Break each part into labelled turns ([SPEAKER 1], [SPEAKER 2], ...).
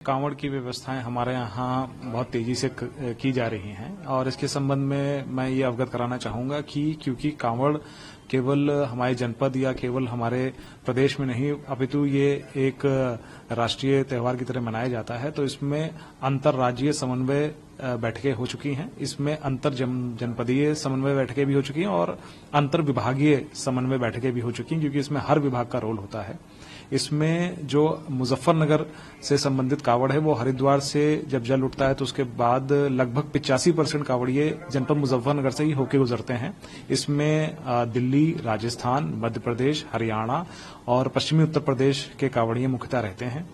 [SPEAKER 1] कांवड़ की व्यवस्थाएं हमारे यहाँ बहुत तेजी से की जा रही हैं और इसके संबंध में मैं ये अवगत कराना चाहूंगा कि क्योंकि कांवड़ केवल हमारे जनपद या केवल हमारे प्रदेश में नहीं अपितु ये एक राष्ट्रीय त्योहार की तरह मनाया जाता है, तो इसमें अंतर्राज्यीय समन्वय बैठकें हो चुकी हैं। इसमें अंतर जनपदीय समन्वय बैठकें भी हो चुकी हैं और अंतर विभागीय समन्वय बैठकें भी हो चुकी हैं, क्योंकि इसमें हर विभाग का रोल होता है। इसमें जो मुजफ्फरनगर से संबंधित कावड़ है वो हरिद्वार से जब जल उठता है तो उसके बाद लगभग 85% कावड़िए जनपद मुजफ्फरनगर से ही होकर गुजरते हैं। इसमें दिल्ली, राजस्थान, मध्य प्रदेश, हरियाणा और पश्चिमी उत्तर प्रदेश के कावड़िए मुख्यतः रहते हैं।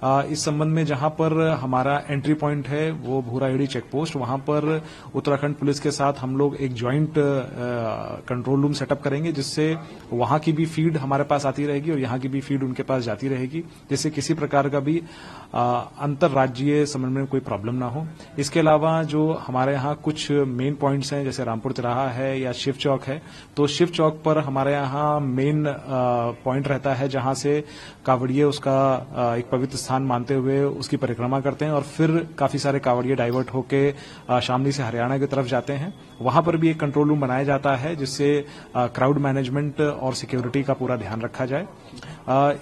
[SPEAKER 1] इस संबंध में जहां पर हमारा एंट्री पॉइंट है वो भूराहेड़ी चेक पोस्ट, वहां पर उत्तराखंड पुलिस के साथ हम लोग एक ज्वाइंट कंट्रोल रूम सेटअप करेंगे, जिससे वहां की भी फीड हमारे पास आती रहेगी और यहां की भी फीड उनके पास जाती रहेगी, जिससे किसी प्रकार का भी अंतर्राज्यीय समन्वय में कोई प्रॉब्लम ना हो। इसके अलावा जो हमारे यहाँ कुछ मेन पॉइंट्स हैं, जैसे रामपुर तिराहा है या शिव चौक है, तो शिव चौक पर हमारे यहाँ मेन पॉइंट रहता है जहां से कावड़िए उसका एक पवित्र स्थान मानते हुए उसकी परिक्रमा करते हैं और फिर काफी सारे कावड़िए डाइवर्ट होके शामली से हरियाणा की तरफ जाते हैं। वहां पर भी एक कंट्रोल रूम बनाया जाता है जिससे क्राउड मैनेजमेंट और सिक्योरिटी का पूरा ध्यान रखा जाए।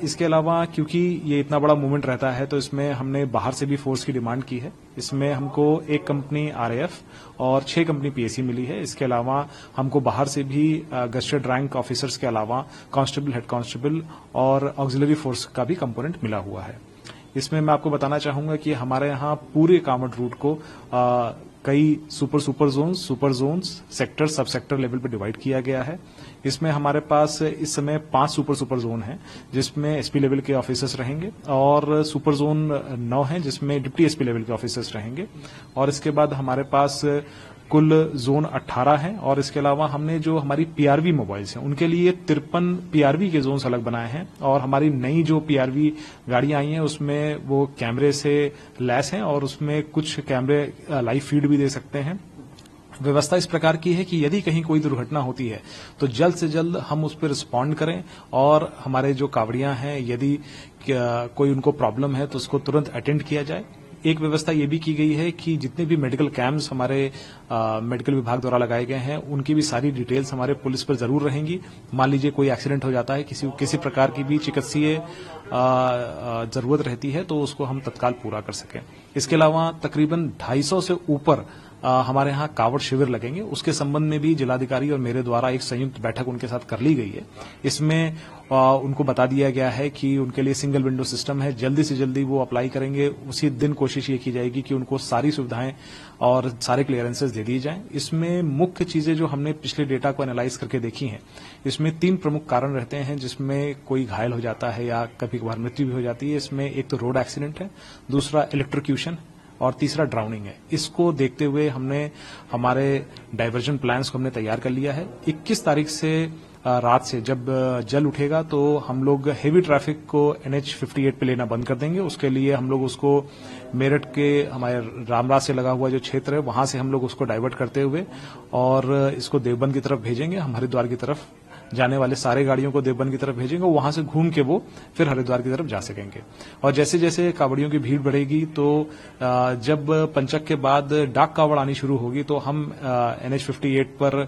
[SPEAKER 1] इसके अलावा क्योंकि ये इतना बड़ा मूवमेंट रहता है तो इसमें हमने बाहर से भी फोर्स की डिमांड की है। इसमें हमको एक कंपनी आरएएफ और 6 कंपनी पीएसी मिली है। इसके अलावा हमको बाहर से भी गस्टेड रैंक ऑफिसर्स के अलावा कांस्टेबल, हेड कांस्टेबल और ऑक्सिलरी फोर्स का भी कंपोनेंट मिला हुआ है। इसमें मैं आपको बताना चाहूंगा कि हमारे यहाँ पूरे कांवड़ रूट को कई सुपर जोन्स, सेक्टर, सब सेक्टर लेवल पे डिवाइड किया गया है। इसमें हमारे पास इस समय 5 सुपर जोन हैं, जिसमें एसपी लेवल के ऑफिसर्स रहेंगे और सुपर जोन 9 हैं जिसमें डिप्टी एसपी लेवल के ऑफिसर्स रहेंगे। और इसके बाद हमारे पास कुल जोन 18 हैं और इसके अलावा हमने जो हमारी पीआरवी मोबाइल्स हैं उनके लिए 53 पीआरवी के जोन्स अलग बनाए हैं और हमारी नई जो पीआरवी गाड़ियां आई हैं उसमें वो कैमरे से लैस हैं और उसमें कुछ कैमरे लाइव फीड भी दे सकते हैं। व्यवस्था इस प्रकार की है कि यदि कहीं कोई दुर्घटना होती है तो जल्द से जल्द हम उस पर रिस्पॉन्ड करें और हमारे जो कावड़ियां हैं यदि कोई उनको प्रॉब्लम है तो उसको तुरंत अटेंड किया जाए। एक व्यवस्था ये भी की गई है कि जितने भी मेडिकल कैंप्स हमारे मेडिकल विभाग द्वारा लगाए गए हैं उनकी भी सारी डिटेल्स हमारे पुलिस पर जरूर रहेंगी। मान लीजिए कोई एक्सीडेंट हो जाता है, किसी प्रकार की भी चिकित्सीय जरूरत रहती है तो उसको हम तत्काल पूरा कर सकें। इसके अलावा तकरीबन 250 से ऊपर हमारे यहाँ कावड़ शिविर लगेंगे। उसके संबंध में भी जिलाधिकारी और मेरे द्वारा एक संयुक्त बैठक उनके साथ कर ली गई है। इसमें उनको बता दिया गया है कि उनके लिए सिंगल विंडो सिस्टम है, जल्दी से जल्दी वो अप्लाई करेंगे। उसी दिन कोशिश ये की जाएगी कि उनको सारी सुविधाएं और सारे क्लियरेंसेस दे दिए जाएं। इसमें मुख्य चीजें जो हमने पिछले डेटा को एनालाइज करके देखी हैं, इसमें 3 प्रमुख कारण रहते हैं जिसमें कोई घायल हो जाता है या कभी कभार मृत्यु भी हो जाती है। इसमें एक तो रोड एक्सीडेंट है, दूसरा इलेक्ट्रोक्यूशन और तीसरा ड्राउनिंग है। इसको देखते हुए हमने हमारे डाइवर्जन प्लान्स को हमने तैयार कर लिया है। 21 तारीख से रात से जब जल उठेगा तो हम लोग हेवी ट्रैफिक को NH 58 पे लेना बंद कर देंगे। उसके लिए हम लोग उसको मेरठ के हमारे रामराज से लगा हुआ जो क्षेत्र है वहां से हम लोग उसको डाइवर्ट करते हुए और इसको देवबंद की तरफ भेजेंगे। हम हरिद्वार की तरफ जाने वाले सारे गाड़ियों को देवबंद की तरफ भेजेंगे, वहां से घूम के वो फिर हरिद्वार की तरफ जा सकेंगे। और जैसे जैसे कावड़ियों की भीड़ बढ़ेगी तो जब पंचक के बाद डाक कावड़ आनी शुरू होगी तो हम NH 58 पर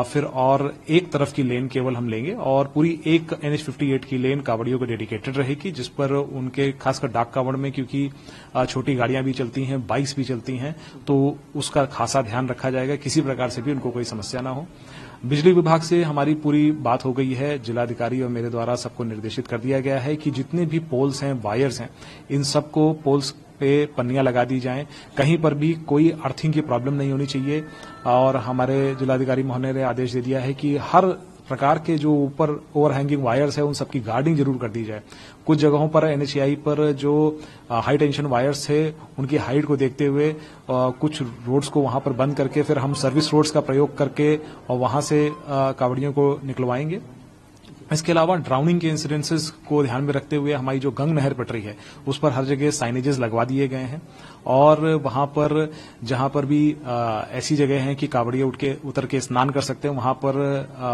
[SPEAKER 1] फिर और एक तरफ की लेन केवल हम लेंगे और पूरी एक NH 58 की लेन कावड़ियों को डेडिकेटेड रहेगी, जिस पर उनके खासकर डाक कावड़ में क्योंकि छोटी गाड़ियां भी चलती हैं, बाइक्स भी चलती हैं, तो उसका खासा ध्यान रखा जाएगा, किसी प्रकार से भी उनको कोई समस्या ना हो। बिजली विभाग से हमारी पूरी बात हो गई है। जिलाधिकारी और मेरे द्वारा सबको निर्देशित कर दिया गया है कि जितने भी पोल्स हैं, वायर्स हैं, इन सबको पोल्स पे पन्नियां लगा दी जाएं। कहीं पर भी कोई अर्थिंग की प्रॉब्लम नहीं होनी चाहिए। और हमारे जिलाधिकारी महोदय ने आदेश दे दिया है कि हर प्रकार के जो ऊपर ओवरहैंगिंग वायर्स है उन सबकी गार्डिंग जरूर कर दी जाए। कुछ जगहों पर NHAI पर जो हाई टेंशन वायर्स थे उनकी हाइट को देखते हुए कुछ रोड्स को वहां पर बंद करके फिर हम सर्विस रोड्स का प्रयोग करके और वहां से कावड़ियों को निकलवाएंगे। इसके अलावा ड्राउनिंग के इंसिडेंसेस को ध्यान में रखते हुए हमारी जो गंग नहर पटरी है उस पर हर जगह साइनेजेस लगवा दिए गए हैं और वहां पर जहां पर भी ऐसी जगह हैं कि कावड़िया उतर के स्नान कर सकते हैं वहां पर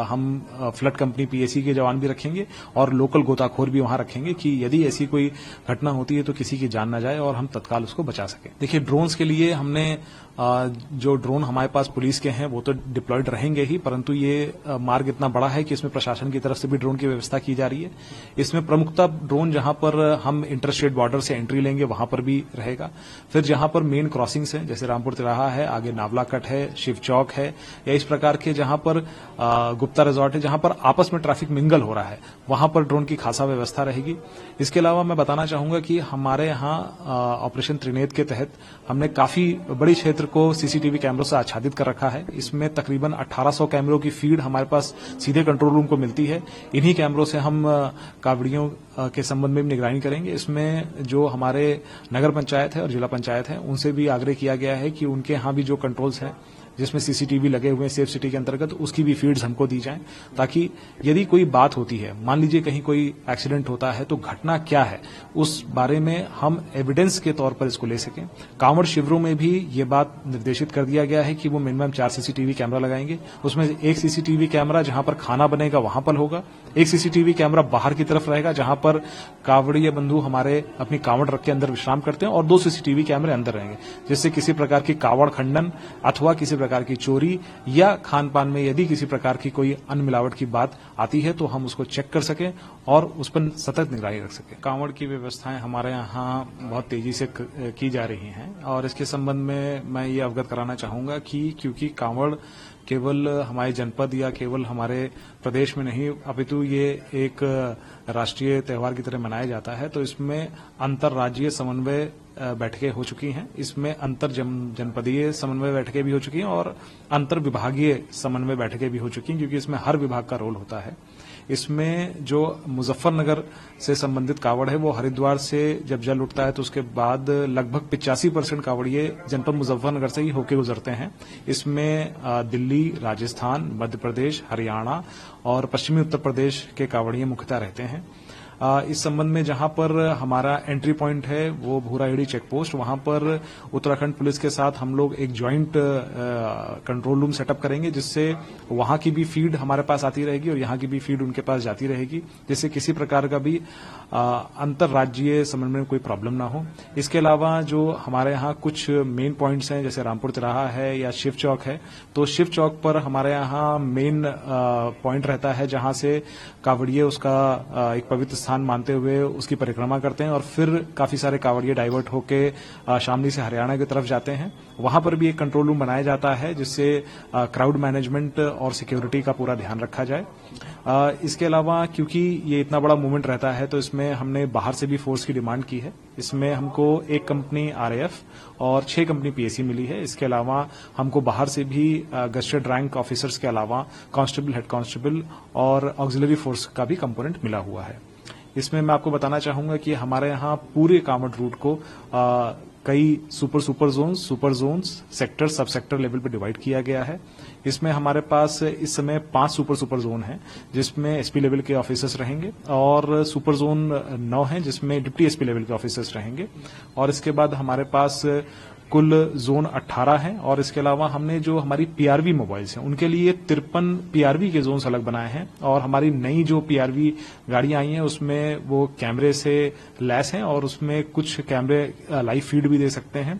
[SPEAKER 1] हम फ्लड कंपनी पीएसी के जवान भी रखेंगे और लोकल गोताखोर भी वहां रखेंगे कि यदि ऐसी कोई घटना होती है तो किसी की जान न जाए और हम तत्काल उसको बचा सकें। देखिए, ड्रोन्स के लिए हमने जो ड्रोन हमारे पास पुलिस के हैं वो तो डिप्लॉयड रहेंगे ही, परंतु ये मार्ग इतना बड़ा है कि इसमें प्रशासन की तरफ से भी ड्रोन की व्यवस्था की जा रही है। इसमें प्रमुखतः ड्रोन जहां पर हम इंटर स्टेट बॉर्डर से एंट्री लेंगे वहां पर भी रहेगा। फिर जहां पर मेन क्रॉसिंग्स हैं जैसे रामपुर तिराहा है, आगे नावला कट है, शिव चौक है, या इस प्रकार के जहां पर गुप्ता रिजॉर्ट है, जहां पर आपस में ट्रैफिक मिंगल हो रहा है, वहां पर ड्रोन की खासा व्यवस्था रहेगी। इसके अलावा मैं बताना चाहूंगा कि हमारे यहां ऑपरेशन त्रिनेत्र के तहत हमने काफी बड़ी क्षेत्र को सीसीटीवी कैमरों से आच्छादित कर रखा है। इसमें तकरीबन 1800 कैमरों की फीड हमारे पास सीधे कंट्रोल रूम को मिलती है। इन्हीं कैमरों से हम कावड़ियों के संबंध में भी निगरानी करेंगे। इसमें जो हमारे नगर पंचायत है और जिला पंचायत है उनसे भी आग्रह किया गया है कि उनके यहां भी जो कंट्रोल्स हैं जिसमें सीसीटीवी लगे हुए हैं सेफ सिटी के अंतर्गत, उसकी भी फीड्स हमको दी जाएं, ताकि यदि कोई बात होती है, मान लीजिए कहीं कोई एक्सीडेंट होता है, तो घटना क्या है उस बारे में हम एविडेंस के तौर पर इसको ले सकें। कांवड़ शिविरों में भी ये बात निर्देशित कर दिया गया है कि वो मिनिमम 4 सीसीटीवी कैमरा लगाएंगे। उसमें एक सीसीटीवी कैमरा जहां पर खाना बनेगा वहां पर होगा, एक सीसीटीवी कैमरा बाहर की तरफ रहेगा जहां पर कावड़िया बंधु हमारे अपनी कांवड़ रख के अंदर विश्राम करते हैं, और 2 सीसीटीवी कैमरे अंदर रहेंगे, जिससे किसी प्रकार की कावड़ खंडन अथवा किसी प्रकार की चोरी या खान पान में यदि किसी प्रकार की कोई अन्न मिलावट की बात आती है तो हम उसको चेक कर सकें और उस पर सतत निगरानी रख सकें। कांवड़ की व्यवस्थाएं हमारे यहाँ बहुत तेजी से की जा रही हैं और इसके संबंध में मैं ये अवगत कराना चाहूंगा कि क्योंकि कांवड़ केवल हमारे जनपद या केवल हमारे प्रदेश में नहीं अपितु ये एक राष्ट्रीय त्योहार की तरह मनाया जाता है, तो इसमें अंतर्राज्यीय समन्वय बैठकें हो चुकी हैं। इसमें अंतर जनपदीय समन्वय बैठकें भी हो चुकी हैं और अंतर विभागीय समन्वय बैठकें भी हो चुकी हैं, क्योंकि इसमें हर विभाग का रोल होता है। इसमें जो मुजफ्फरनगर से संबंधित कावड़ है वो हरिद्वार से जब जल उठता है तो उसके बाद लगभग 85% कावड़िए जनपद मुजफ्फरनगर से ही होकर गुजरते हैं। इसमें दिल्ली, राजस्थान, मध्य प्रदेश, हरियाणा और पश्चिमी उत्तर प्रदेश के कावड़िए मुख्यतः रहते हैं। इस संबंध में जहां पर हमारा एंट्री पॉइंट है वो भूराहेड़ी चेक पोस्ट, वहां पर उत्तराखंड पुलिस के साथ हम लोग एक ज्वाइंट कंट्रोल रूम सेटअप करेंगे, जिससे वहां की भी फीड हमारे पास आती रहेगी और यहां की भी फीड उनके पास जाती रहेगी, जिससे किसी प्रकार का भी अंतर्राज्यीय समन्वय में कोई प्रॉब्लम ना हो। इसके अलावा जो हमारे यहाँ कुछ मेन पॉइंट्स हैं जैसे रामपुर तिराहा है या शिव चौक है, तो शिव चौक पर हमारे यहाँ मेन पॉइंट रहता है जहां से कावड़िए उसका एक पवित्र स्थान मानते हुए उसकी परिक्रमा करते हैं और फिर काफी सारे कावड़िए डाइवर्ट होके शामली से हरियाणा की तरफ जाते हैं। वहां पर भी एक कंट्रोल रूम बनाया जाता है जिससे क्राउड मैनेजमेंट और सिक्योरिटी का पूरा ध्यान रखा जाए। इसके अलावा क्योंकि ये इतना बड़ा मूवमेंट रहता है तो इसमें हमने बाहर से भी फोर्स की डिमांड की है। इसमें हमको 1 कंपनी आरएएफ और 6 कंपनी पीएसी मिली है। इसके अलावा हमको बाहर से भी गस्टेड रैंक ऑफिसर्स के अलावा कांस्टेबल, हेड कांस्टेबल और ऑक्सिलरी फोर्स का भी कंपोनेंट मिला हुआ है। इसमें मैं आपको बताना चाहूंगा कि हमारे यहाँ पूरे कांवड़ रूट को कई सुपर जोन्स, सेक्टर, सब सेक्टर लेवल पे डिवाइड किया गया है। इसमें हमारे पास इस समय 5 सुपर जोन हैं जिसमें एसपी लेवल के ऑफिसर्स रहेंगे और सुपर जोन 9 हैं जिसमें डिप्टी एसपी लेवल के ऑफिसर्स रहेंगे, और इसके बाद हमारे पास कुल जोन 18 हैं। और इसके अलावा हमने जो हमारी पीआरवी मोबाइल्स हैं उनके लिए 53 पीआरवी के जोन्स अलग बनाए हैं, और हमारी नई जो पीआरवी गाड़ियां आई हैं उसमें वो कैमरे से लैस हैं और उसमें कुछ कैमरे लाइव फीड भी दे सकते हैं।